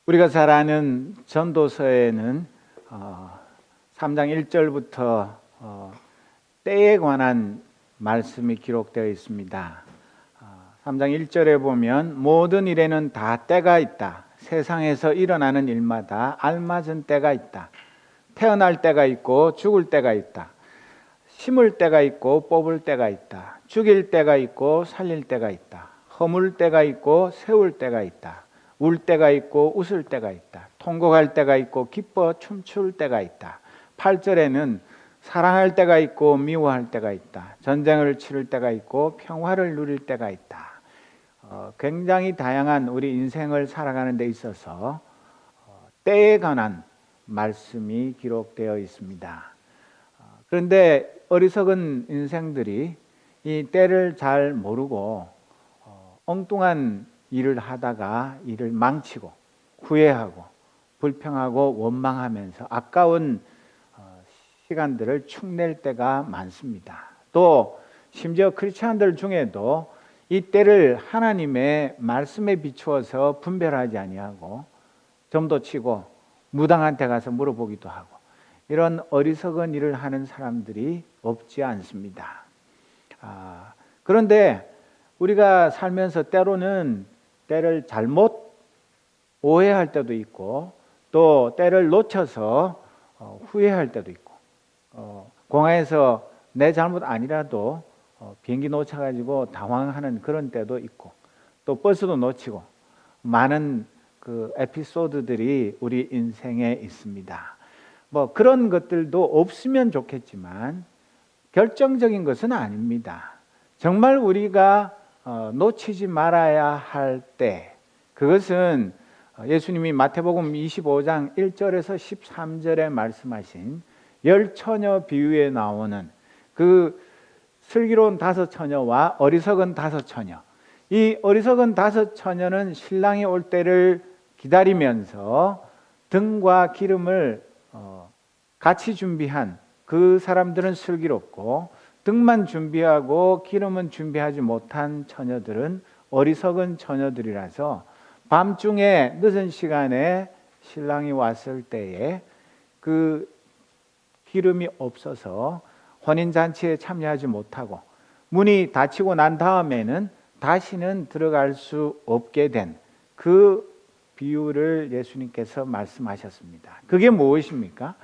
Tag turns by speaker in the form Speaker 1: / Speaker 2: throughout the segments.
Speaker 1: 우리가 잘 아는 전도서에는 3장 1절부터 때에 관한 말씀이 기록되어 있습니다. 3장 1절에 보면 모든 일에는 다 때가 있다. 세상에서 일어나는 일마다 알맞은 때가 있다. 태어날 때가 있고 죽을 때가 있다. 심을 때가 있고 뽑을 때가 있다. 죽일 때가 있고 살릴 때가 있다. 허물 때가 있고 세울 때가 있다. 울 때가 있고 웃을 때가 있다. 통곡할 때가 있고 기뻐 춤출 때가 있다. 8절에는 사랑할 때가 있고 미워할 때가 있다. 전쟁을 치를 때가 있고 평화를 누릴 때가 있다. 굉장히 다양한 우리 인생을 살아가는 데 있어서 때에 관한 말씀이 기록되어 있습니다. 그런데 어리석은 인생들이 이 때를 잘 모르고 엉뚱한 일을 하다가 일을 망치고 후회하고 불평하고 원망하면서 아까운 시간들을 축낼 때가 많습니다. 또 심지어 크리스찬들 중에도 이 때를 하나님의 말씀에 비추어서 분별하지 아니하고 점도 치고 무당한테 가서 물어보기도 하고 이런 어리석은 일을 하는 사람들이 없지 않습니다. 그런데 우리가 살면서 때로는 때를 잘못 오해할 때도 있고 또 때를 놓쳐서 후회할 때도 있고 공항에서 내 잘못 아니라도 비행기 놓쳐가지고 당황하는 그런 때도 있고 또 버스도 놓치고 많은 그 에피소드들이 우리 인생에 있습니다. 뭐 그런 것들도 없으면 좋겠지만 결정적인 것은 아닙니다. 정말 우리가 놓치지 말아야 할 때, 그것은 예수님이 마태복음 25장 1절에서 13절에 말씀하신 열 처녀 비유에 나오는 그 슬기로운 5 처녀와 어리석은 5 처녀. 이 어리석은 5 처녀는 신랑이 올 때를 기다리면서 등과 기름을 같이 준비한 그 사람들은 슬기롭고 등만 준비하고 기름은 준비하지 못한 처녀들은 어리석은 처녀들이라서 밤중에 늦은 시간에 신랑이 왔을 때에 그 기름이 없어서 혼인잔치에 참여하지 못하고 문이 닫히고 난 다음에는 다시는 들어갈 수 없게 된 그 비유를 예수님께서 말씀하셨습니다. 그게 무엇입니까?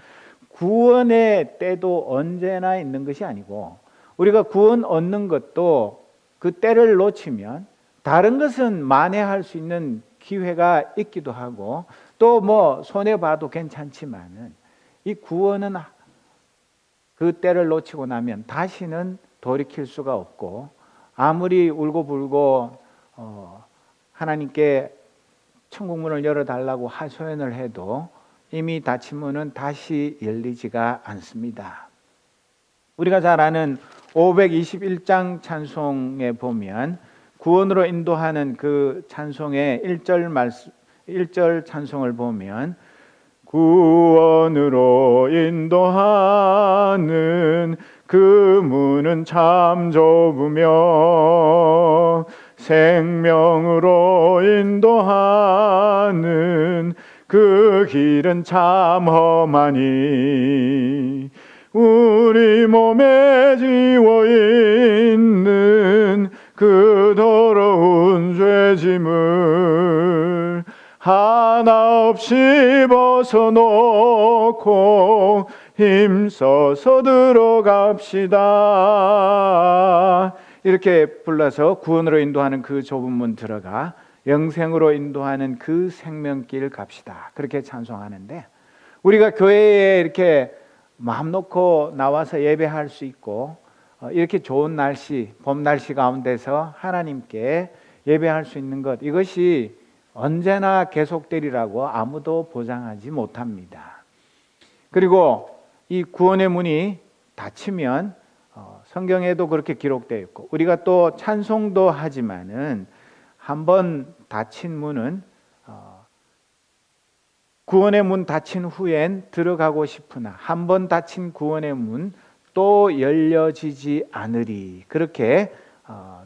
Speaker 1: 구원의 때도 언제나 있는 것이 아니고 우리가 구원 얻는 것도 그 때를 놓치면 다른 것은 만회할 수 있는 기회가 있기도 하고 또 뭐 손해봐도 괜찮지만은 이 구원은 그 때를 놓치고 나면 다시는 돌이킬 수가 없고 아무리 울고불고 하나님께 천국문을 열어달라고 하소연을 해도 이미 닫힌 문은 다시 열리지가 않습니다. 우리가 잘 아는 521장 찬송에 보면 구원으로 인도하는 그 찬송의 1절 찬송을 보면 구원으로 인도하는 그 문은 참 좁으며 생명으로 인도하는 그 길은 참 험하니 우리 몸에 지워 있는 그 더러운 죄짐을 하나 없이 벗어놓고 힘써서 들어갑시다. 이렇게 불러서 구원으로 인도하는 그 좁은 문 들어가 영생으로 인도하는 그 생명길 갑시다. 그렇게 찬송하는데 우리가 교회에 이렇게 마음 놓고 나와서 예배할 수 있고 이렇게 좋은 날씨, 봄 날씨 가운데서 하나님께 예배할 수 있는 것, 이것이 언제나 계속되리라고 아무도 보장하지 못합니다. 그리고 이 구원의 문이 닫히면 성경에도 그렇게 기록되어 있고 우리가 또 찬송도 하지만은 한번 닫힌 문은 구원의 문 닫힌 후엔 들어가고 싶으나 한번 닫힌 구원의 문 또 열려지지 않으리, 그렇게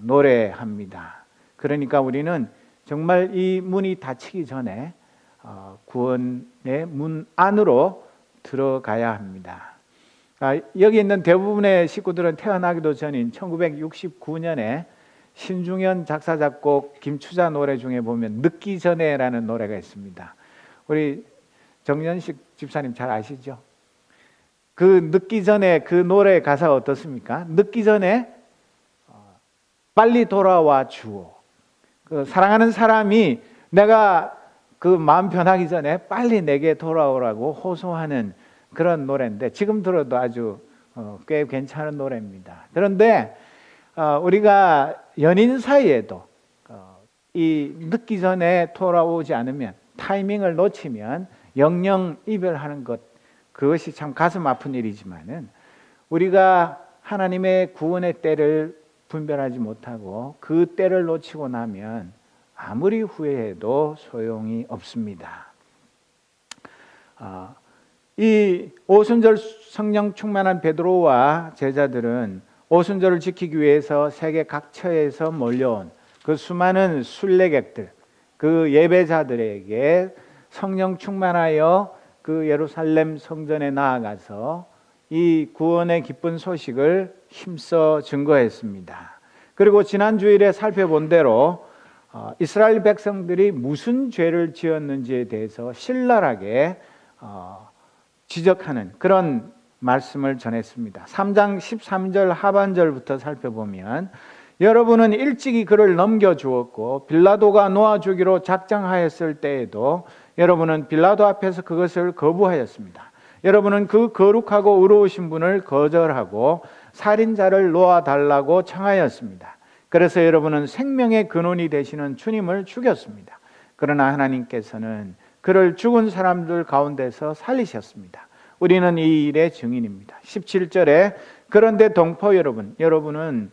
Speaker 1: 노래합니다. 그러니까 우리는 정말 이 문이 닫히기 전에 구원의 문 안으로 들어가야 합니다. 여기 있는 대부분의 식구들은 태어나기도 전인 1969년에 신중현 작사 작곡 김추자 노래 중에 보면 늦기 전에라는 노래가 있습니다. 우리 정연식 집사님 잘 아시죠? 그 늦기 전에 그 노래 가사가 어떻습니까? 늦기 전에 빨리 돌아와 주오. 그 사랑하는 사람이 내가 그 마음 변하기 전에 빨리 내게 돌아오라고 호소하는 그런 노래인데 지금 들어도 아주 꽤 괜찮은 노래입니다. 그런데 우리가 연인 사이에도 이 늦기 전에 돌아오지 않으면, 타이밍을 놓치면 영영 이별하는 것, 그것이 참 가슴 아픈 일이지만은 우리가 하나님의 구원의 때를 분별하지 못하고 그 때를 놓치고 나면 아무리 후회해도 소용이 없습니다. 이 오순절 성령 충만한 베드로와 제자들은 오순절을 지키기 위해서 세계 각처에서 몰려온 그 수많은 순례객들, 그 예배자들에게 성령 충만하여 그 예루살렘 성전에 나아가서 이 구원의 기쁜 소식을 힘써 증거했습니다. 그리고 지난 주일에 살펴본 대로 이스라엘 백성들이 무슨 죄를 지었는지에 대해서 신랄하게 지적하는 그런 말씀을 전했습니다. 3장 13절 하반절부터 살펴보면, 여러분은 일찍이 그를 넘겨주었고 빌라도가 놓아주기로 작정하였을 때에도 여러분은 빌라도 앞에서 그것을 거부하였습니다. 여러분은 그 거룩하고 의로우신 분을 거절하고 살인자를 놓아달라고 청하였습니다. 그래서 여러분은 생명의 근원이 되시는 주님을 죽였습니다. 그러나 하나님께서는 그를 죽은 사람들 가운데서 살리셨습니다. 우리는 이 일의 증인입니다. 17절에 그런데 동포 여러분, 여러분은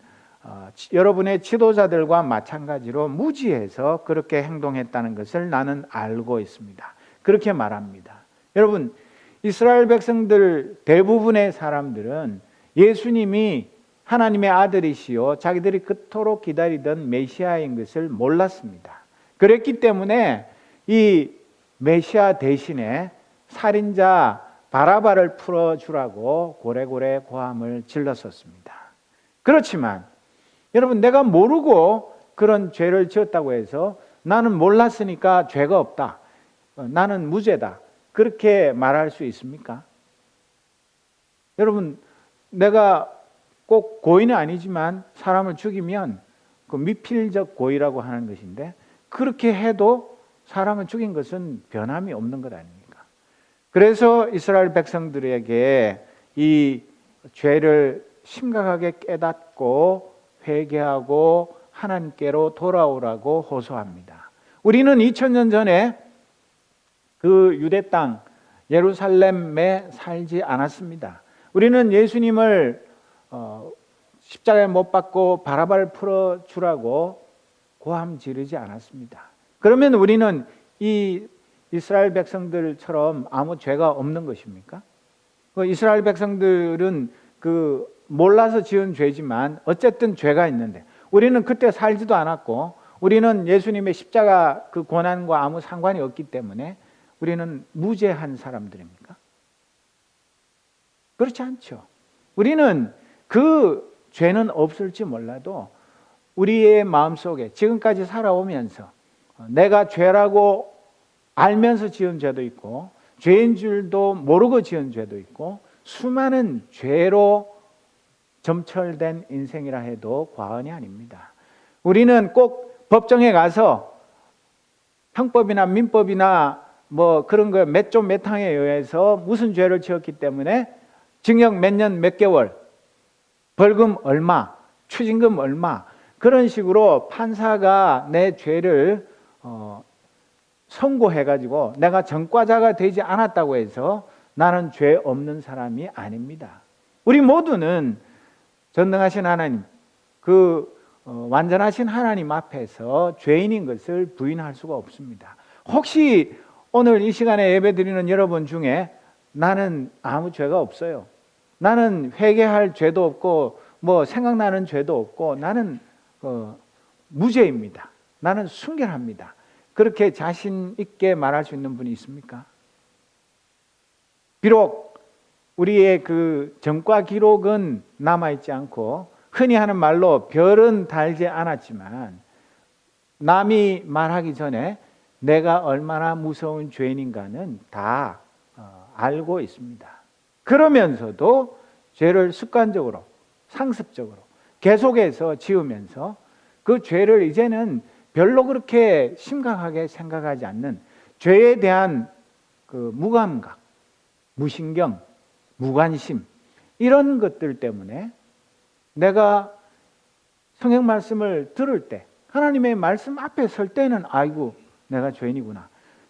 Speaker 1: 여러분의 지도자들과 마찬가지로 무지해서 그렇게 행동했다는 것을 나는 알고 있습니다. 그렇게 말합니다. 여러분, 이스라엘 백성들 대부분의 사람들은 예수님이 하나님의 아들이시요 자기들이 그토록 기다리던 메시아인 것을 몰랐습니다. 그랬기 때문에 이 메시아 대신에 살인자 바라바를 풀어주라고 고래고래 고함을 질렀었습니다. 그렇지만 여러분, 내가 모르고 그런 죄를 지었다고 해서 나는 몰랐으니까 죄가 없다, 나는 무죄다, 그렇게 말할 수 있습니까? 여러분, 내가 꼭 고의는 아니지만 사람을 죽이면 그 미필적 고의라고 하는 것인데, 그렇게 해도 사람을 죽인 것은 변함이 없는 것 아닙니까? 그래서 이스라엘 백성들에게 이 죄를 심각하게 깨닫고 회개하고 하나님께로 돌아오라고 호소합니다. 우리는 2000년 전에 그 유대 땅 예루살렘에 살지 않았습니다. 우리는 예수님을 십자가에 못 박고 바라바를 풀어주라고 고함 지르지 않았습니다. 그러면 우리는 이 이스라엘 백성들처럼 아무 죄가 없는 것입니까? 이스라엘 백성들은 그 몰라서 지은 죄지만 어쨌든 죄가 있는데, 우리는 그때 살지도 않았고 우리는 예수님의 십자가 그 고난과 아무 상관이 없기 때문에 우리는 무죄한 사람들입니까? 그렇지 않죠. 우리는 그 죄는 없을지 몰라도 우리의 마음속에 지금까지 살아오면서 내가 죄라고 알면서 지은 죄도 있고 죄인 줄도 모르고 지은 죄도 있고 수많은 죄로 점철된 인생이라 해도 과언이 아닙니다. 우리는 꼭 법정에 가서 형법이나 민법이나 뭐 그런 거 몇 조 몇 항에 의해서 무슨 죄를 지었기 때문에 징역 몇 년 몇 개월, 벌금 얼마, 추징금 얼마, 그런 식으로 판사가 내 죄를 선고해가지고 내가 전과자가 되지 않았다고 해서 나는 죄 없는 사람이 아닙니다. 우리 모두는 전능하신 하나님, 그 완전하신 하나님 앞에서 죄인인 것을 부인할 수가 없습니다. 혹시 오늘 이 시간에 예배드리는 여러분 중에 나는 아무 죄가 없어요, 나는 회개할 죄도 없고 뭐 생각나는 죄도 없고 나는 무죄입니다, 나는 순결합니다, 그렇게 자신 있게 말할 수 있는 분이 있습니까? 비록 우리의 그 전과 기록은 남아있지 않고 흔히 하는 말로 별은 달지 않았지만 남이 말하기 전에 내가 얼마나 무서운 죄인인가는 다 알고 있습니다. 그러면서도 죄를 습관적으로, 상습적으로 계속해서 지으면서 그 죄를 이제는 별로 그렇게 심각하게 생각하지 않는 죄에 대한 그 무감각, 무신경, 무관심 이런 것들 때문에 내가 성경 말씀을 들을 때 하나님의 말씀 앞에 설 때는 아이고 내가 죄인이구나.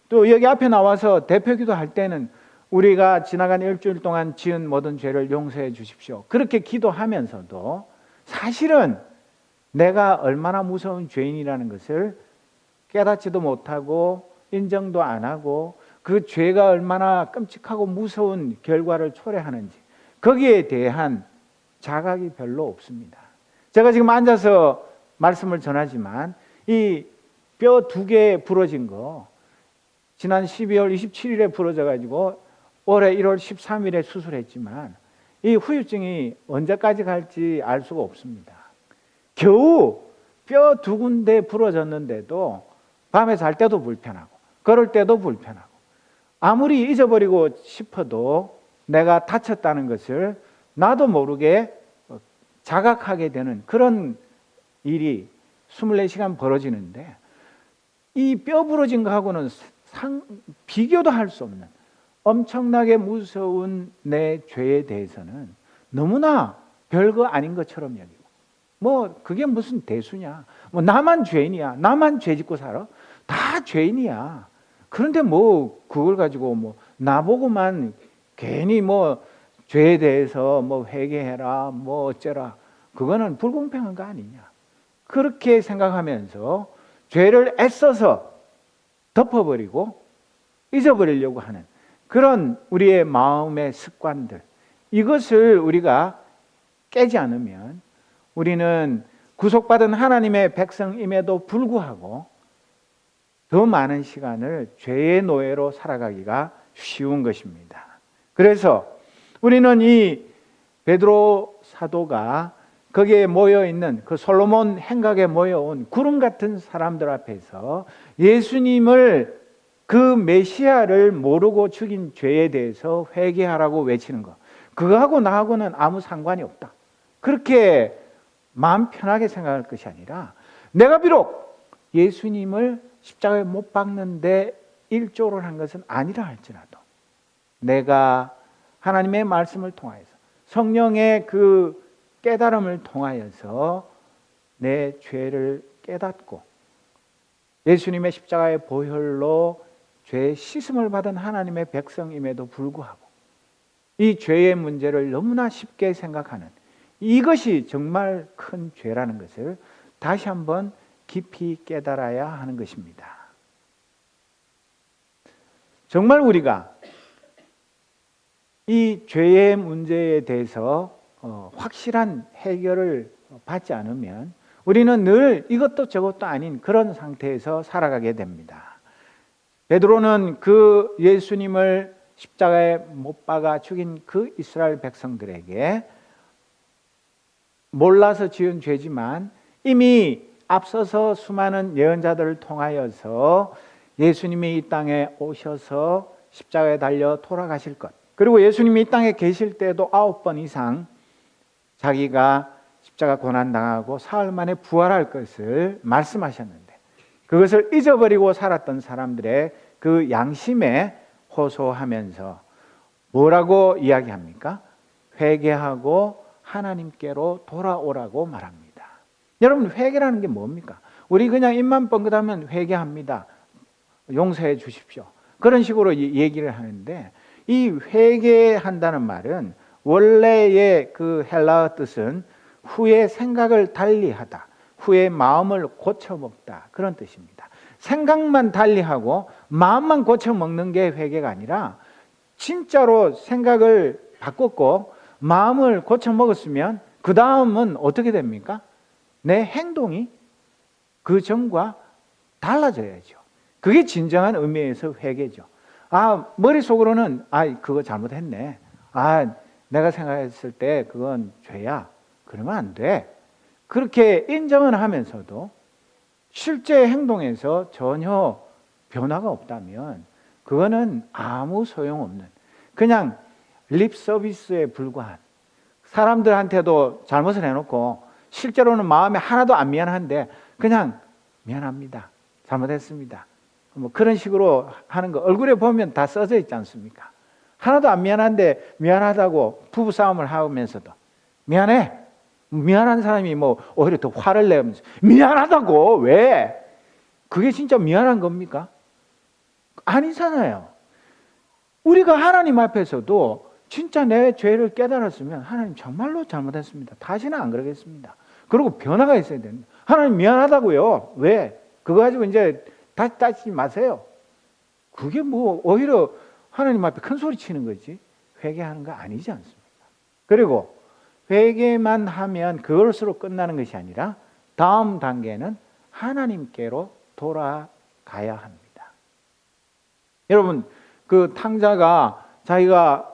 Speaker 1: 또 여기 앞에 나와서 대표기도 할 때는 우리가 지나간 일주일 동안 지은 모든 죄를 용서해 주십시오. 그렇게 기도하면서도 사실은 내가 얼마나 무서운 죄인이라는 것을 깨닫지도 못하고 인정도 안 하고 그 죄가 얼마나 끔찍하고 무서운 결과를 초래하는지 거기에 대한 자각이 별로 없습니다. 제가 지금 앉아서 말씀을 전하지만 이 뼈 2개 부러진 거 지난 12월 27일에 부러져 가지고 올해 1월 13일에 수술했지만 이 후유증이 언제까지 갈지 알 수가 없습니다. 겨우 뼈 2군데 부러졌는데도 밤에 잘 때도 불편하고 걸을 때도 불편하고 아무리 잊어버리고 싶어도 내가 다쳤다는 것을 나도 모르게 자각하게 되는 그런 일이 24시간 벌어지는데 이 뼈 부러진 거하고는 비교도 할 수 없는 엄청나게 무서운 내 죄에 대해서는 너무나 별거 아닌 것처럼 여기고 뭐 그게 무슨 대수냐, 뭐 나만 죄인이야, 나만 죄 짓고 살아, 다 죄인이야. 그런데 뭐 그걸 가지고 뭐 나보고만 괜히 뭐 죄에 대해서 뭐 회개해라 뭐 어쩌라, 그거는 불공평한 거 아니냐, 그렇게 생각하면서 죄를 애써서 덮어버리고 잊어버리려고 하는 그런 우리의 마음의 습관들, 이것을 우리가 깨지 않으면 우리는 구속받은 하나님의 백성임에도 불구하고 더 많은 시간을 죄의 노예로 살아가기가 쉬운 것입니다. 그래서 우리는 이 베드로 사도가 거기에 모여있는 그 솔로몬 행각에 모여온 구름 같은 사람들 앞에서 예수님을 그 메시아를 모르고 죽인 죄에 대해서 회개하라고 외치는 것, 그거하고 나하고는 아무 상관이 없다, 그렇게 마음 편하게 생각할 것이 아니라 내가 비록 예수님을 십자가에 못 박는데 일조를 한 것은 아니라 할지라도 내가 하나님의 말씀을 통하여서 성령의 그 깨달음을 통하여서 내 죄를 깨닫고 예수님의 십자가의 보혈로 죄 씻음을 받은 하나님의 백성임에도 불구하고 이 죄의 문제를 너무나 쉽게 생각하는 이것이 정말 큰 죄라는 것을 다시 한번 깊이 깨달아야 하는 것입니다. 정말 우리가 이 죄의 문제에 대해서 확실한 해결을 받지 않으면 우리는 늘 이것도 저것도 아닌 그런 상태에서 살아가게 됩니다. 베드로는 그 예수님을 십자가에 못 박아 죽인 그 이스라엘 백성들에게 몰라서 지은 죄지만 이미 앞서서 수많은 예언자들을 통하여서 예수님이 이 땅에 오셔서 십자가에 달려 돌아가실 것, 그리고 예수님이 이 땅에 계실 때도 9번 이상 자기가 십자가 고난당하고 사흘 만에 부활할 것을 말씀하셨는데 그것을 잊어버리고 살았던 사람들의 그 양심에 호소하면서 뭐라고 이야기합니까? 회개하고 하나님께로 돌아오라고 말합니다. 여러분, 회개라는 게 뭡니까? 우리 그냥 입만 뻥긋하면 회개합니다, 용서해 주십시오, 그런 식으로 얘기를 하는데 이 회개한다는 말은 원래의 그 헬라어 뜻은 후에 생각을 달리하다, 후에 마음을 고쳐먹다, 그런 뜻입니다. 생각만 달리하고 마음만 고쳐먹는 게 회개가 아니라 진짜로 생각을 바꿨고 마음을 고쳐먹었으면 그 다음은 어떻게 됩니까? 내 행동이 그 전과 달라져야죠. 그게 진정한 의미에서 회개죠. 머릿속으로는 그거 잘못했네. 내가 생각했을 때 그건 죄야. 그러면 안 돼. 그렇게 인정은 하면서도 실제 행동에서 전혀 변화가 없다면 그거는 아무 소용없는, 그냥 립 서비스에 불과한, 사람들한테도 잘못을 해놓고 실제로는 마음에 하나도 안 미안한데 그냥 미안합니다, 잘못했습니다, 뭐 그런 식으로 하는 거 얼굴에 보면 다 써져 있지 않습니까? 하나도 안 미안한데 미안하다고 부부싸움을 하면서도 미안해, 미안한 사람이 뭐 오히려 더 화를 내면서 미안하다고, 왜? 그게 진짜 미안한 겁니까? 아니잖아요. 우리가 하나님 앞에서도 진짜 내 죄를 깨달았으면 하나님 정말로 잘못했습니다, 다시는 안 그러겠습니다, 그리고 변화가 있어야 됩니다. 하나님 미안하다고요. 왜? 그거 가지고 이제 다시 따지지 마세요. 그게 뭐 오히려 하나님 앞에 큰 소리 치는 거지 회개하는 거 아니지 않습니까? 그리고 회개만 하면 그것으로 끝나는 것이 아니라 다음 단계는 하나님께로 돌아가야 합니다. 여러분, 그 탕자가 자기가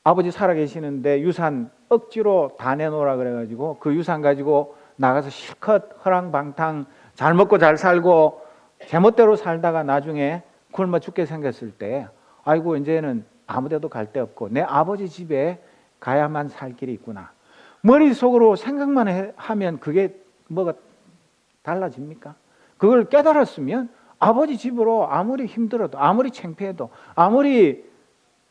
Speaker 1: 아버지 살아계시는데 유산 억지로 다 내놓으라 그래가지고 그 유산 가지고 나가서 실컷 허랑방탕 잘 먹고 잘 살고 제멋대로 살다가 나중에 굶어 죽게 생겼을 때 아이고 이제는 아무데도 갈 데 없고 내 아버지 집에 가야만 살 길이 있구나, 머릿속으로 생각만 하면 그게 뭐가 달라집니까? 그걸 깨달았으면 아버지 집으로 아무리 힘들어도 아무리 창피해도 아무리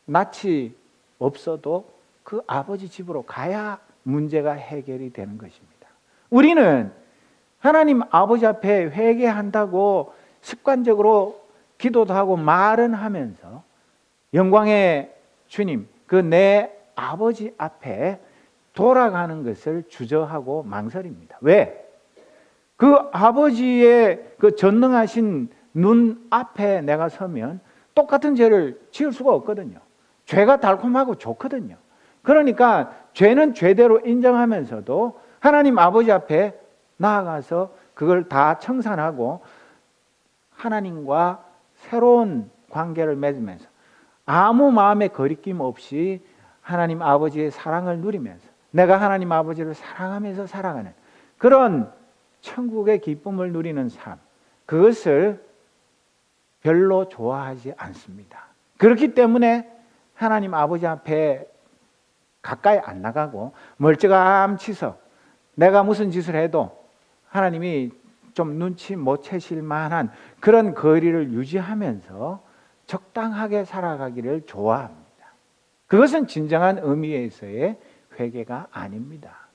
Speaker 1: 낯이 없어도 그 아버지 집으로 가야 문제가 해결이 되는 것입니다. 우리는 하나님 아버지 앞에 회개한다고 습관적으로 기도도 하고 말은 하면서 영광의 주님, 그 내 아버지 앞에 돌아가는 것을 주저하고 망설입니다. 왜? 그 아버지의 그 전능하신 눈 앞에 내가 서면 똑같은 죄를 지을 수가 없거든요. 죄가 달콤하고 좋거든요. 그러니까 죄는 죄대로 인정하면서도 하나님 아버지 앞에 나아가서 그걸 다 청산하고 하나님과 새로운 관계를 맺으면서 아무 마음의 거리낌 없이 하나님 아버지의 사랑을 누리면서 내가 하나님 아버지를 사랑하면서 살아가는 그런 천국의 기쁨을 누리는 삶, 그것을 별로 좋아하지 않습니다. 그렇기 때문에 하나님 아버지 앞에 가까이 안 나가고 멀찌감치서 내가 무슨 짓을 해도 하나님이 좀 눈치 못 채실 만한 그런 거리를 유지하면서 적당하게 살아가기를 좋아합니다. 그것은 진정한 의미에서의 회개가 아닙니다.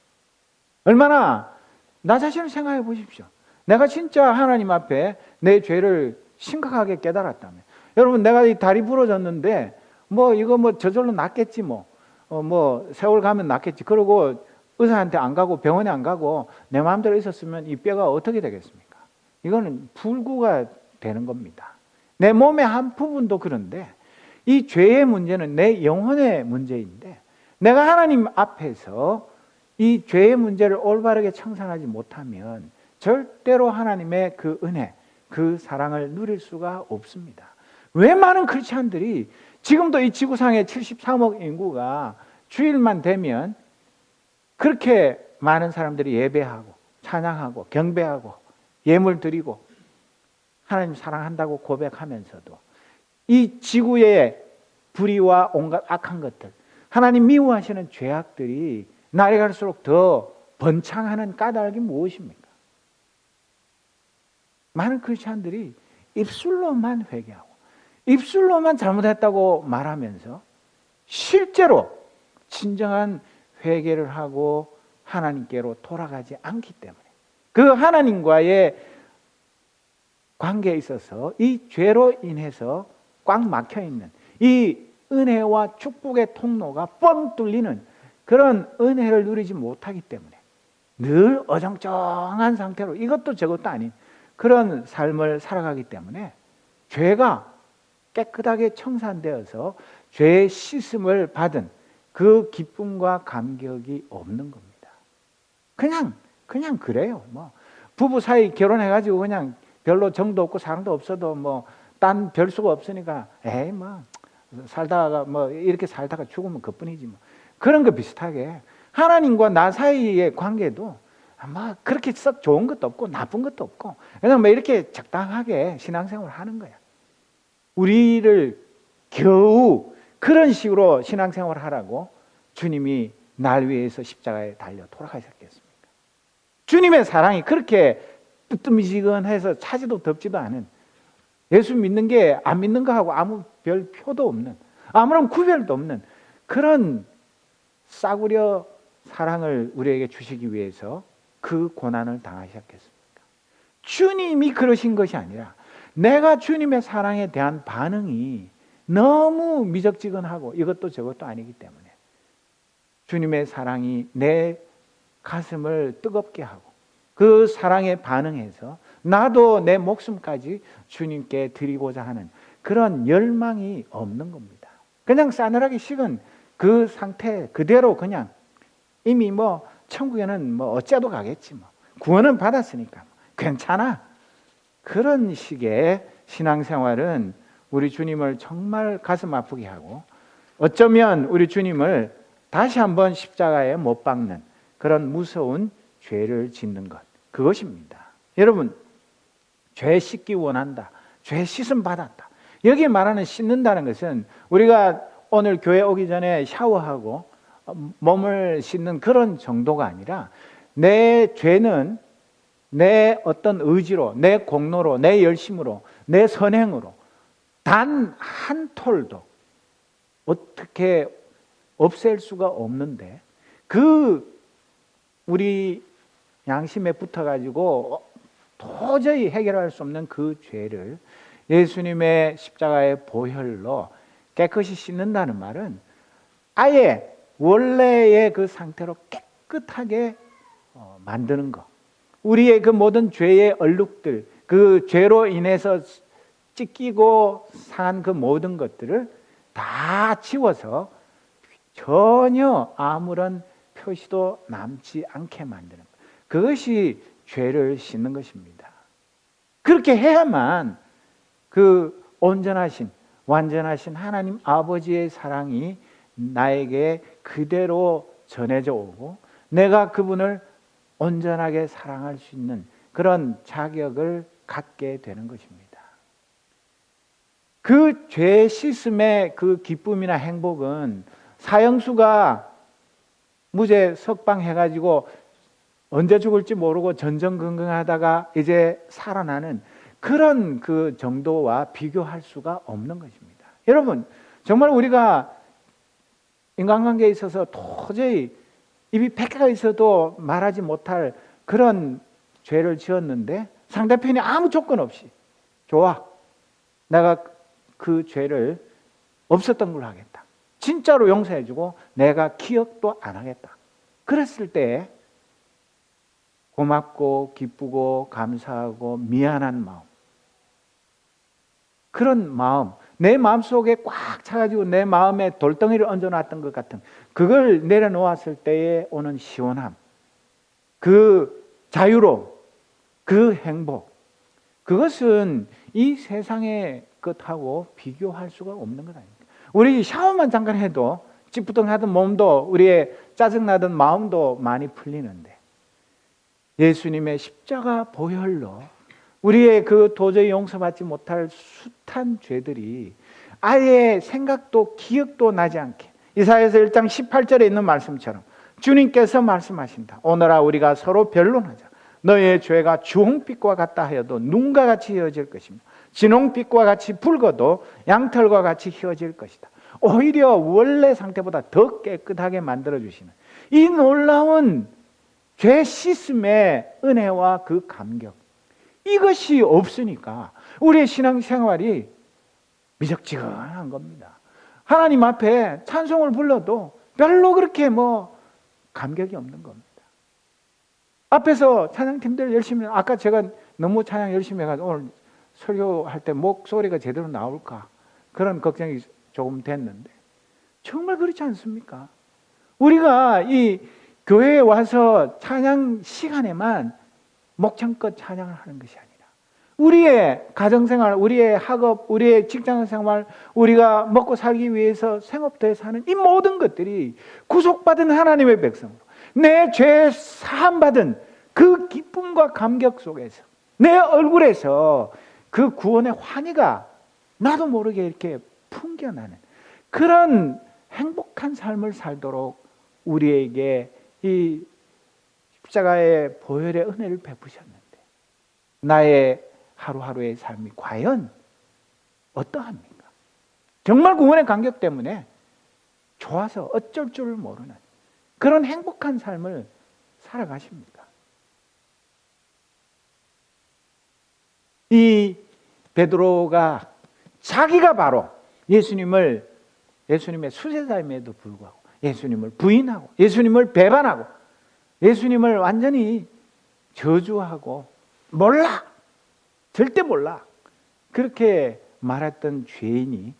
Speaker 1: 얼마나 나 자신을 생각해 보십시오. 내가 진짜 하나님 앞에 내 죄를 심각하게 깨달았다면, 여러분 내가 이 다리 부러졌는데 이거 저절로 낫겠지 세월 가면 낫겠지 그러고 의사한테 안 가고 병원에 안 가고 내 마음대로 있었으면 이 뼈가 어떻게 되겠습니까? 이거는 불구가 되는 겁니다. 내 몸의 한 부분도 그런데 이 죄의 문제는 내 영혼의 문제인데 내가 하나님 앞에서 이 죄의 문제를 올바르게 청산하지 못하면 절대로 하나님의 그 은혜, 그 사랑을 누릴 수가 없습니다. 왜 많은 크리스찬들이 지금도 이 지구상의 73억 인구가 주일만 되면 그렇게 많은 사람들이 예배하고 찬양하고 경배하고 예물 드리고 하나님 사랑한다고 고백하면서도 이 지구의 불의와 온갖 악한 것들, 하나님 미워하시는 죄악들이 날이 갈수록 더 번창하는 까닭이 무엇입니까? 많은 크리스찬들이 입술로만 회개하고 입술로만 잘못했다고 말하면서 실제로 진정한 회개를 하고 하나님께로 돌아가지 않기 때문에 그 하나님과의 관계에 있어서 이 죄로 인해서 꽉 막혀있는 이 은혜와 축복의 통로가 뻥 뚫리는 그런 은혜를 누리지 못하기 때문에 늘 어정쩡한 상태로 이것도 저것도 아닌 그런 삶을 살아가기 때문에 죄가 깨끗하게 청산되어서 죄의 씻음을 받은 그 기쁨과 감격이 없는 겁니다. 그냥 그래요. 부부 사이 결혼해가지고 그냥 별로 정도 없고 사랑도 없어도 뭐 딴 별수가 없으니까 에이 뭐 살다가 뭐 이렇게 살다가 죽으면 그뿐이지 뭐. 그런 거 비슷하게 하나님과 나 사이의 관계도 아마 그렇게 썩 좋은 것도 없고 나쁜 것도 없고 그냥 뭐 이렇게 적당하게 신앙생활을 하는 거야. 우리를 겨우 그런 식으로 신앙생활을 하라고 주님이 날 위해서 십자가에 달려 돌아가셨겠습니까? 주님의 사랑이 그렇게 뜨뜻미지근해서 차지도 덥지도 않은, 예수 믿는 게 안 믿는 거하고 아무 별 표도 없는, 아무런 구별도 없는 그런 싸구려 사랑을 우리에게 주시기 위해서 그 고난을 당하셨겠습니까? 주님이 그러신 것이 아니라 내가 주님의 사랑에 대한 반응이 너무 미적지근하고 이것도 저것도 아니기 때문에 주님의 사랑이 내 가슴을 뜨겁게 하고 그 사랑에 반응해서 나도 내 목숨까지 주님께 드리고자 하는 그런 열망이 없는 겁니다. 그냥 싸늘하게 식은 그 상태 그대로 그냥 이미 뭐 천국에는 뭐 어째도 가겠지 뭐 구원은 받았으니까 괜찮아. 그런 식의 신앙생활은 우리 주님을 정말 가슴 아프게 하고 어쩌면 우리 주님을 다시 한번 십자가에 못 박는 그런 무서운 죄를 짓는 것, 그것입니다. 여러분, 죄 씻기 원한다, 죄 씻음 받았다, 여기 말하는 씻는다는 것은 우리가 오늘 교회 오기 전에 샤워하고 몸을 씻는 그런 정도가 아니라 내 죄는 내 어떤 의지로, 내 공로로, 내 열심으로, 내 선행으로 단 한 톨도 어떻게 없앨 수가 없는데 그 우리 양심에 붙어가지고 도저히 해결할 수 없는 그 죄를 예수님의 십자가의 보혈로 깨끗이 씻는다는 말은 아예 원래의 그 상태로 깨끗하게 만드는 것, 우리의 그 모든 죄의 얼룩들, 그 죄로 인해서 찢기고 상한 그 모든 것들을 다 지워서 전혀 아무런 표시도 남지 않게 만드는 것, 그것이 죄를 씻는 것입니다. 그렇게 해야만 그 온전하신 완전하신 하나님 아버지의 사랑이 나에게 그대로 전해져 오고 내가 그분을 온전하게 사랑할 수 있는 그런 자격을 갖게 되는 것입니다. 그 죄 씻음의 그 기쁨이나 행복은 사형수가 무죄 석방해가지고 언제 죽을지 모르고 전전긍긍하다가 이제 살아나는 그런 그 정도와 비교할 수가 없는 것입니다. 여러분, 정말 우리가 인간관계에 있어서 도저히 입이 100개가 있어도 말하지 못할 그런 죄를 지었는데 상대편이 아무 조건 없이 좋아, 내가 그 죄를 없었던 걸로 하겠다, 진짜로 용서해주고 내가 기억도 안 하겠다, 그랬을 때 고맙고 기쁘고 감사하고 미안한 마음, 그런 마음, 내 마음속에 꽉 차가지고 내 마음에 돌덩이를 얹어놨던 것 같은 그걸 내려놓았을 때에 오는 시원함, 그 자유로움, 그 행복, 그것은 이 세상의 것하고 비교할 수가 없는 것 아닙니까? 우리 샤워만 잠깐 해도 찌뿌둥하던 몸도 우리의 짜증나던 마음도 많이 풀리는데 예수님의 십자가 보혈로 우리의 그 도저히 용서받지 못할 숱한 죄들이 아예 생각도 기억도 나지 않게, 이사야서 1장 18절에 있는 말씀처럼 주님께서 말씀하신다. 오늘아 우리가 서로 변론하자. 너의 죄가 주홍빛과 같다 하여도 눈과 같이 휘어질 것이며 진홍빛과 같이 붉어도 양털과 같이 휘어질 것이다. 오히려 원래 상태보다 더 깨끗하게 만들어주시는 이 놀라운 죄 씻음의 은혜와 그 감격, 이것이 없으니까 우리의 신앙생활이 미적지근한 겁니다. 하나님 앞에 찬송을 불러도 별로 그렇게 뭐 감격이 없는 겁니다. 앞에서 찬양팀들 열심히, 아까 제가 너무 찬양 열심히 해가지고 오늘 설교할 때 목소리가 제대로 나올까 그런 걱정이 조금 됐는데 정말 그렇지 않습니까? 우리가 이 교회에 와서 찬양 시간에만 목청껏 찬양을 하는 것이 아니라 우리의 가정생활, 우리의 학업, 우리의 직장생활, 우리가 먹고 살기 위해서 생업터에서 하는 이 모든 것들이 구속받은 하나님의 백성으로 내 죄 사함받은 그 기쁨과 감격 속에서 내 얼굴에서 그 구원의 환희가 나도 모르게 이렇게 풍겨나는 그런 행복한 삶을 살도록 우리에게 이 십자가의 보혈의 은혜를 베푸셨는데 나의 하루하루의 삶이 과연 어떠합니까? 정말 구원의 감격 때문에 좋아서 어쩔 줄 모르는 그런 행복한 삶을 살아가십니까? 이 베드로가 자기가 바로 예수님의 수제자임에도 불구하고 예수님을 부인하고 예수님을 배반하고 예수님을 완전히 저주하고 몰라, 절대 몰라 그렇게 말했던 죄인이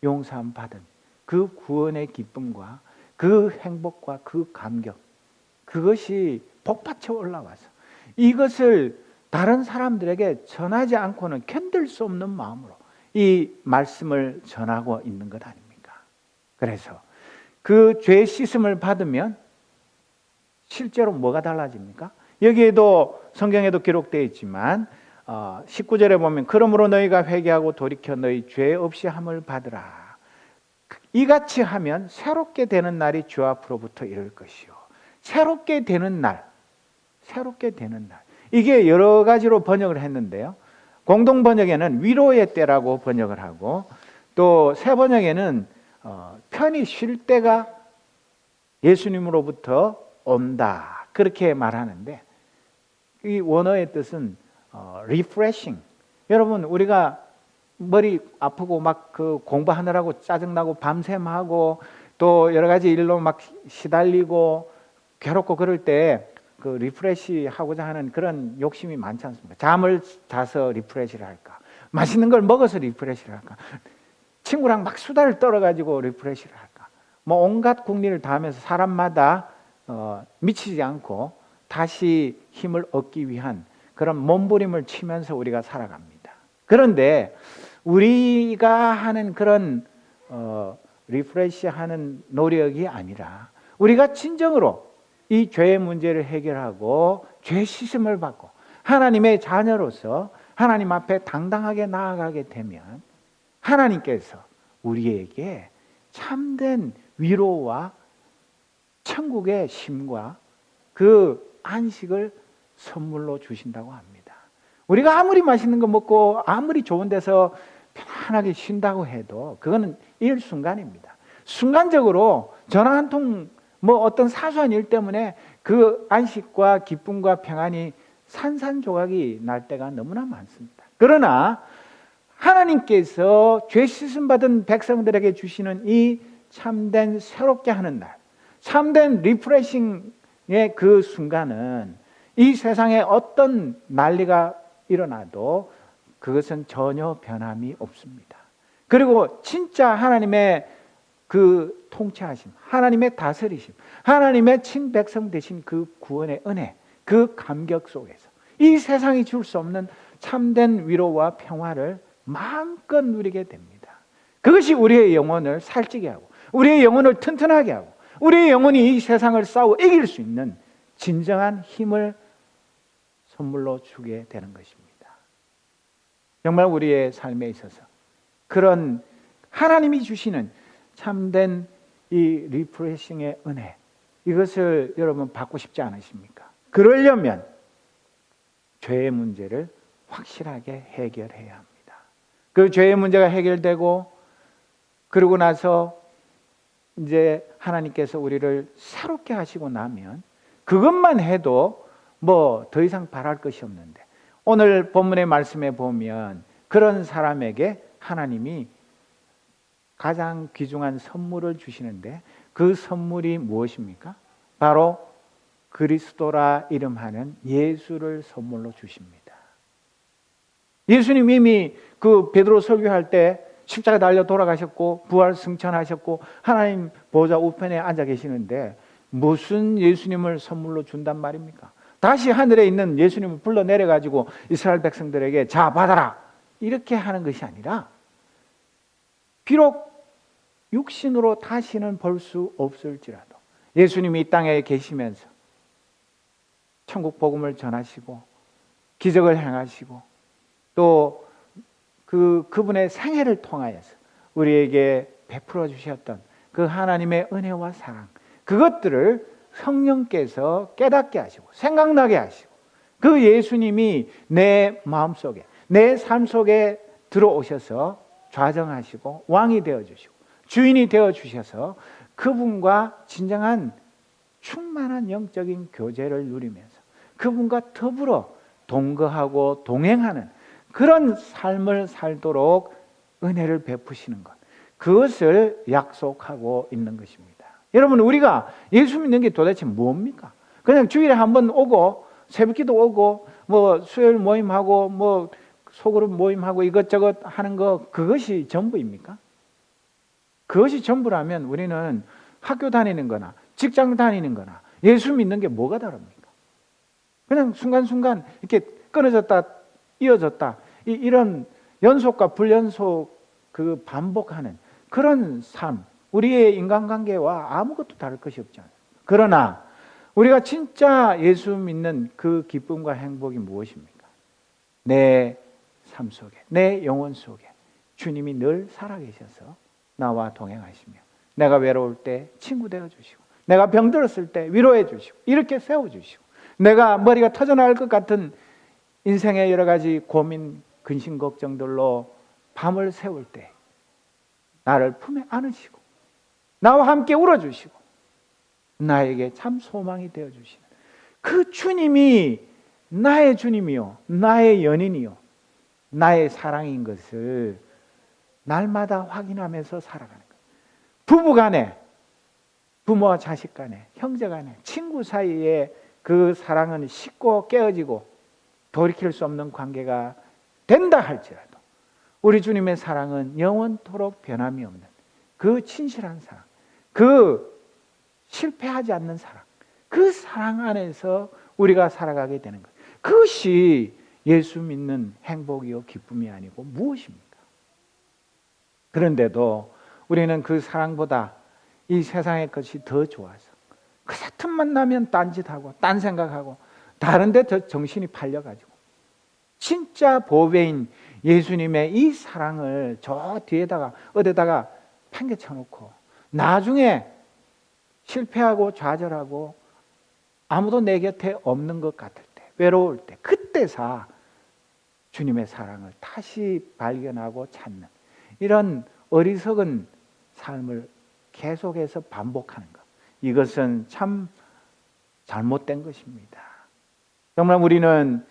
Speaker 1: 용서함 받은 그 구원의 기쁨과 그 행복과 그 감격, 그것이 복받쳐 올라와서 이것을 다른 사람들에게 전하지 않고는 견딜 수 없는 마음으로 이 말씀을 전하고 있는 것 아닙니까? 그래서 그 죄 씻음을 받으면 실제로 뭐가 달라집니까? 여기에도 성경에도 기록되어 있지만 19절에 보면 그러므로 너희가 회개하고 돌이켜 너희 죄 없이 함을 받으라. 이같이 하면 새롭게 되는 날이 주 앞으로부터 이를 것이요. 새롭게 되는 날, 새롭게 되는 날. 이게 여러 가지로 번역을 했는데요. 공동 번역에는 위로의 때라고 번역을 하고 또 새 번역에는 편히 쉴 때가 예수님으로부터 온다 그렇게 말하는데 이 원어의 뜻은 refreshing. 여러분 우리가 머리 아프고 막 그 공부하느라고 짜증나고 밤샘하고 또 여러 가지 일로 막 시달리고 괴롭고 그럴 때 그 리프레시 하고자 하는 그런 욕심이 많지 않습니까? 잠을 자서 리프레시를 할까? 맛있는 걸 먹어서 리프레시를 할까? 친구랑 막 수다를 떨어가지고 리프레시를 할까? 뭐 온갖 궁리를 다 하면서 사람마다 미치지 않고 다시 힘을 얻기 위한 그런 몸부림을 치면서 우리가 살아갑니다. 그런데 우리가 하는 그런 리프레시하는 노력이 아니라 우리가 진정으로 이 죄의 문제를 해결하고 죄 씻음을 받고 하나님의 자녀로서 하나님 앞에 당당하게 나아가게 되면 하나님께서 우리에게 참된 위로와 천국의 쉼과 그 안식을 선물로 주신다고 합니다. 우리가 아무리 맛있는 거 먹고 아무리 좋은 데서 편안하게 쉰다고 해도 그거는 일순간입니다. 순간적으로 전화 한 통 뭐 어떤 사소한 일 때문에 그 안식과 기쁨과 평안이 산산조각이 날 때가 너무나 많습니다. 그러나 하나님께서 죄 씻음 받은 백성들에게 주시는 이 참된 새롭게 하는 날, 참된 리프레싱의 그 순간은 이 세상에 어떤 난리가 일어나도 그것은 전혀 변함이 없습니다. 그리고 진짜 하나님의 그 통치하심, 하나님의 다스리심, 하나님의 친백성 되신 그 구원의 은혜, 그 감격 속에서 이 세상이 줄 수 없는 참된 위로와 평화를 마음껏 누리게 됩니다. 그것이 우리의 영혼을 살찌게 하고 우리의 영혼을 튼튼하게 하고 우리의 영혼이 이 세상을 싸워 이길 수 있는 진정한 힘을 선물로 주게 되는 것입니다. 정말 우리의 삶에 있어서 그런 하나님이 주시는 참된 이 리프레싱의 은혜, 이것을 여러분 받고 싶지 않으십니까? 그러려면 죄의 문제를 확실하게 해결해야 합니다. 그 죄의 문제가 해결되고 그러고 나서 이제 하나님께서 우리를 새롭게 하시고 나면 그것만 해도 뭐 더 이상 바랄 것이 없는데 오늘 본문의 말씀에 보면 그런 사람에게 하나님이 가장 귀중한 선물을 주시는데 그 선물이 무엇입니까? 바로 그리스도라 이름하는 예수를 선물로 주십니다. 예수님 이미 그 베드로 설교할 때 십자가 달려 돌아가셨고 부활 승천하셨고 하나님 보좌 우편에 앉아 계시는데 무슨 예수님을 선물로 준단 말입니까? 다시 하늘에 있는 예수님을 불러내려 가지고 이스라엘 백성들에게 자 받아라 이렇게 하는 것이 아니라, 비록 육신으로 다시는 볼 수 없을지라도 예수님이 이 땅에 계시면서 천국 복음을 전하시고 기적을 행하시고 또 그분의 생애를 통하여서 우리에게 베풀어 주셨던 그 하나님의 은혜와 사랑, 그것들을 성령께서 깨닫게 하시고 생각나게 하시고, 그 예수님이 내 마음속에, 내 삶 속에 들어오셔서 좌정하시고 왕이 되어주시고 주인이 되어주셔서 그분과 진정한 충만한 영적인 교제를 누리면서 그분과 더불어 동거하고 동행하는 그런 삶을 살도록 은혜를 베푸시는 것, 그것을 약속하고 있는 것입니다. 여러분, 우리가 예수 믿는 게 도대체 뭡니까? 그냥 주일에 한번 오고 새벽기도 오고 뭐 수요일 모임하고 뭐 소그룹 모임하고 이것저것 하는 거, 그것이 전부입니까? 그것이 전부라면 우리는 학교 다니는 거나 직장 다니는 거나 예수 믿는 게 뭐가 다릅니까? 그냥 순간순간 이렇게 끊어졌다 이어졌다 이런 연속과 불연속 그 반복하는 그런 삶, 우리의 인간관계와 아무것도 다를 것이 없잖아요. 그러나 우리가 진짜 예수 믿는 그 기쁨과 행복이 무엇입니까? 내 삶 속에, 내 영혼 속에 주님이 늘 살아계셔서 나와 동행하시며 내가 외로울 때 친구 되어주시고, 내가 병들었을 때 위로해 주시고 이렇게 세워주시고, 내가 머리가 터져나갈 것 같은 인생의 여러 가지 고민, 근심, 걱정들로 밤을 새울 때 나를 품에 안으시고 나와 함께 울어주시고 나에게 참 소망이 되어주시는 그 주님이 나의 주님이요, 나의 연인이요, 나의 사랑인 것을 날마다 확인하면서 살아가는 거예요. 부부간에, 부모와 자식 간에, 형제 간에, 친구 사이에 그 사랑은 식고 깨어지고 돌이킬 수 없는 관계가 된다 할지라도 우리 주님의 사랑은 영원토록 변함이 없는 그 진실한 사랑, 그 실패하지 않는 사랑, 그 사랑 안에서 우리가 살아가게 되는 거예요. 그것이 예수 믿는 행복이요 기쁨이 아니고 무엇입니까? 그런데도 우리는 그 사랑보다 이 세상의 것이 더 좋아서 그새 틈만 나면 딴짓하고 딴 생각하고 다른 데 더 정신이 팔려가지고 진짜 보배인 예수님의 이 사랑을 저 뒤에다가 어디다가 팽개쳐놓고 나중에 실패하고 좌절하고 아무도 내 곁에 없는 것 같을 때, 외로울 때, 그때사 주님의 사랑을 다시 발견하고 찾는 이런 어리석은 삶을 계속해서 반복하는 것, 이것은 참 잘못된 것입니다. 정말 우리는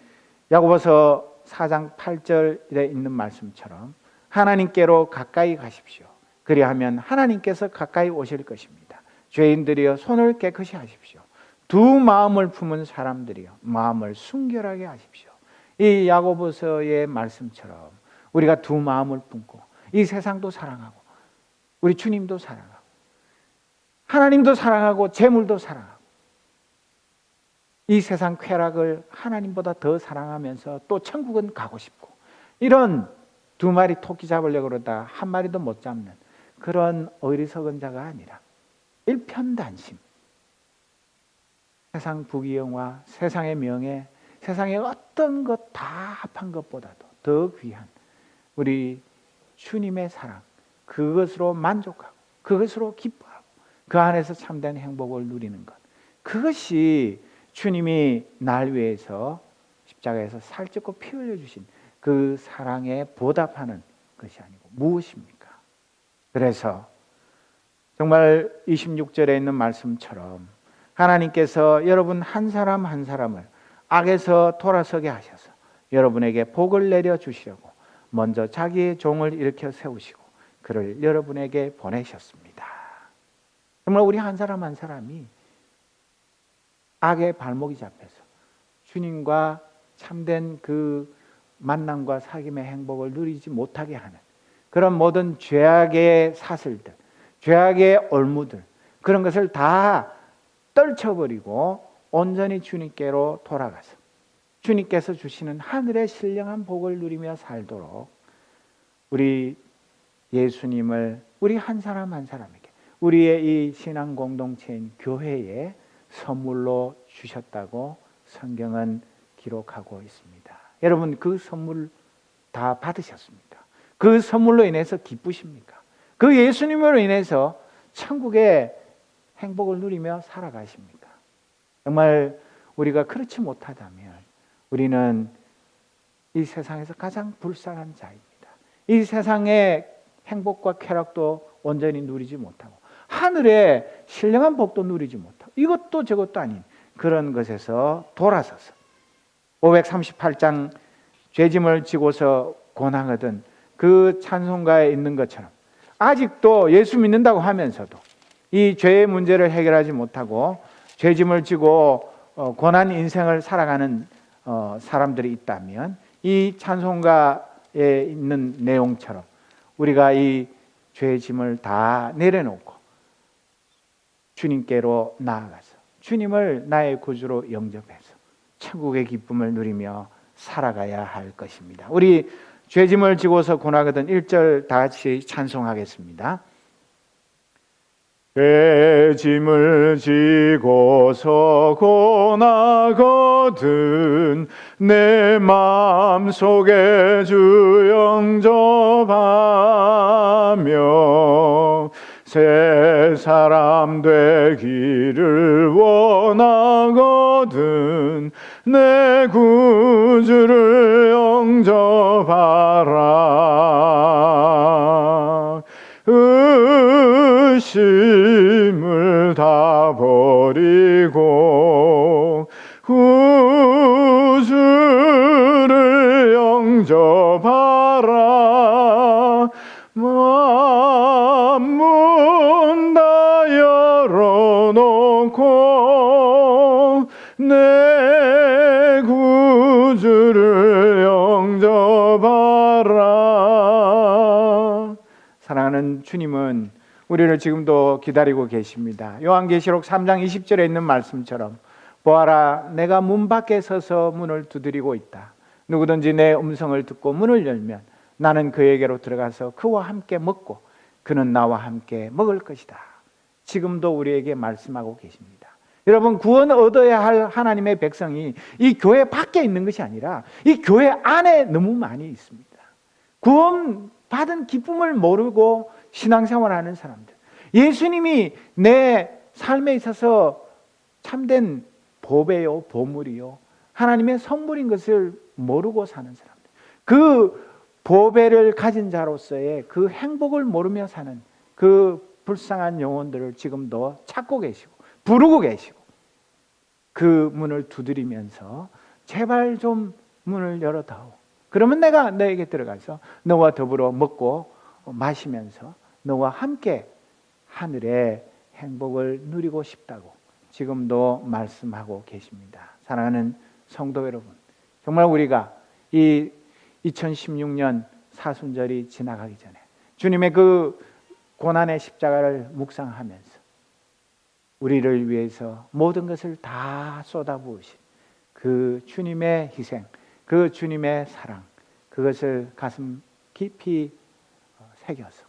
Speaker 1: 야고보서 4장 8절에 있는 말씀처럼 하나님께로 가까이 가십시오. 그리하면 하나님께서 가까이 오실 것입니다. 죄인들이여 손을 깨끗이 하십시오. 두 마음을 품은 사람들이여 마음을 순결하게 하십시오. 이 야고보서의 말씀처럼 우리가 두 마음을 품고 이 세상도 사랑하고 우리 주님도 사랑하고 하나님도 사랑하고 재물도 사랑하고 이 세상 쾌락을 하나님보다 더 사랑하면서 또 천국은 가고 싶고, 이런 두 마리 토끼 잡으려고 그러다 한 마리도 못 잡는 그런 어리석은 자가 아니라 일편단심, 세상 부귀영화, 세상의 명예, 세상의 어떤 것 다 합한 것보다도 더 귀한 우리 주님의 사랑, 그것으로 만족하고 그것으로 기뻐하고 그 안에서 참된 행복을 누리는 것, 그것이 주님이 날 위해서 십자가에서 살찌고 피 흘려 주신 그 사랑에 보답하는 것이 아니고 무엇입니까? 그래서 정말 26절에 있는 말씀처럼 하나님께서 여러분 한 사람 한 사람을 악에서 돌아서게 하셔서 여러분에게 복을 내려 주시려고 먼저 자기의 종을 일으켜 세우시고 그를 여러분에게 보내셨습니다. 정말 우리 한 사람 한 사람이 악의 발목이 잡혀서 주님과 참된 그 만남과 사귐의 행복을 누리지 못하게 하는 그런 모든 죄악의 사슬들, 죄악의 올무들, 그런 것을 다 떨쳐버리고 온전히 주님께로 돌아가서 주님께서 주시는 하늘의 신령한 복을 누리며 살도록 우리 예수님을 우리 한 사람 한 사람에게 우리의 이 신앙 공동체인 교회에 선물로 주셨다고 성경은 기록하고 있습니다. 여러분, 그 선물 다 받으셨습니까? 그 선물로 인해서 기쁘십니까? 그 예수님으로 인해서 천국의 행복을 누리며 살아가십니까? 정말 우리가 그렇지 못하다면 우리는 이 세상에서 가장 불쌍한 자입니다. 이 세상의 행복과 쾌락도 온전히 누리지 못하고 하늘의 신령한 복도 누리지 못하고 이것도 저것도 아닌 그런 것에서 돌아서서 538장 죄짐을 지고서 고난하던 그 찬송가에 있는 것처럼 아직도 예수 믿는다고 하면서도 이 죄의 문제를 해결하지 못하고 죄짐을 지고 고난 인생을 살아가는 사람들이 있다면 이 찬송가에 있는 내용처럼 우리가 이 죄짐을 다 내려놓고 주님께로 나아가서 주님을 나의 구주로 영접해서 천국의 기쁨을 누리며 살아가야 할 것입니다. 우리 죄짐을 지고서 고나거든 1절 다 같이 찬송하겠습니다. 죄짐을 지고서 고나거든 내 마음속에 주 영접하며 새 사람 되기를 원하거든 내 구주를 영접하라. 의심을 다 버리고 구주를 영접하라. 문 다 열어놓고 내 구주를 영접하라. 사랑하는 주님은 우리를 지금도 기다리고 계십니다. 요한계시록 3장 20절에 있는 말씀처럼 보아라, 내가 문 밖에 서서 문을 두드리고 있다. 누구든지 내 음성을 듣고 문을 열면 나는 그에게로 들어가서 그와 함께 먹고 그는 나와 함께 먹을 것이다. 지금도 우리에게 말씀하고 계십니다. 여러분, 구원 얻어야 할 하나님의 백성이 이 교회 밖에 있는 것이 아니라 이 교회 안에 너무 많이 있습니다. 구원 받은 기쁨을 모르고 신앙생활하는 사람들, 예수님이 내 삶에 있어서 참된 보배요, 보물이요, 하나님의 선물인 것을 모르고 사는 사람들, 그 보배를 가진 자로서의 그 행복을 모르며 사는 그 불쌍한 영혼들을 지금도 찾고 계시고 부르고 계시고 그 문을 두드리면서 제발 좀 문을 열어다오. 그러면 내가 너에게 들어가서 너와 더불어 먹고 마시면서 너와 함께 하늘의 행복을 누리고 싶다고 지금도 말씀하고 계십니다. 사랑하는 성도 여러분, 정말 우리가 이 2016년 사순절이 지나가기 전에 주님의 그 고난의 십자가를 묵상하면서 우리를 위해서 모든 것을 다 쏟아부으신 그 주님의 희생, 그 주님의 사랑, 그것을 가슴 깊이 새겨서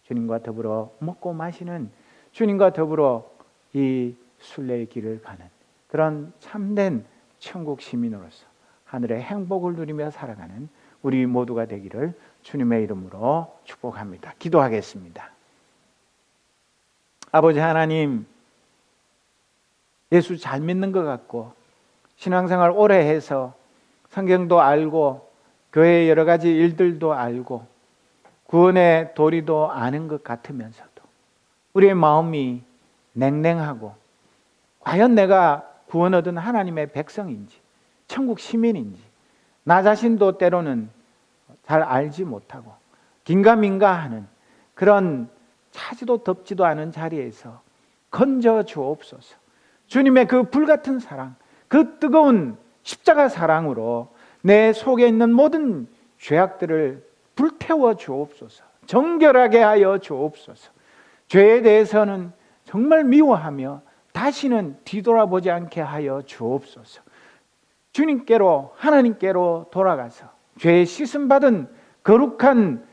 Speaker 1: 주님과 더불어 먹고 마시는, 주님과 더불어 이 순례의 길을 가는 그런 참된 천국 시민으로서 하늘의 행복을 누리며 살아가는 우리 모두가 되기를 주님의 이름으로 축복합니다. 기도하겠습니다. 아버지 하나님, 예수 잘 믿는 것 같고 신앙생활 오래 해서 성경도 알고 교회의 여러 가지 일들도 알고 구원의 도리도 아는 것 같으면서도 우리의 마음이 냉랭하고 과연 내가 구원 얻은 하나님의 백성인지 천국 시민인지 나 자신도 때로는 잘 알지 못하고 긴가민가하는 그런 차지도 덥지도 않은 자리에서 건져 주옵소서. 주님의 그 불같은 사랑, 그 뜨거운 십자가 사랑으로 내 속에 있는 모든 죄악들을 불태워 주옵소서. 정결하게 하여 주옵소서. 죄에 대해서는 정말 미워하며 다시는 뒤돌아보지 않게 하여 주옵소서. 주님께로, 하나님께로 돌아가서 죄에 씻음받은 거룩한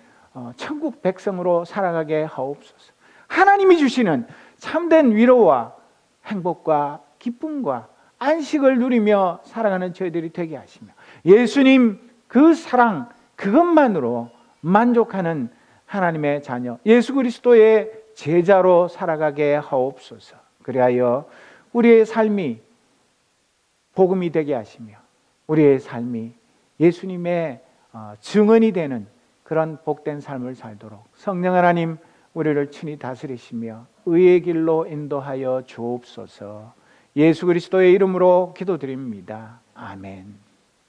Speaker 1: 천국 백성으로 살아가게 하옵소서. 하나님이 주시는 참된 위로와 행복과 기쁨과 안식을 누리며 살아가는 저희들이 되게 하시며, 예수님 그 사랑 그것만으로 만족하는 하나님의 자녀, 예수 그리스도의 제자로 살아가게 하옵소서. 그리하여 우리의 삶이 복음이 되게 하시며 우리의 삶이 예수님의 증언이 되는 그런 복된 삶을 살도록 성령 하나님 우리를 친히 다스리시며 의의 길로 인도하여 주옵소서. 예수 그리스도의 이름으로 기도드립니다. 아멘.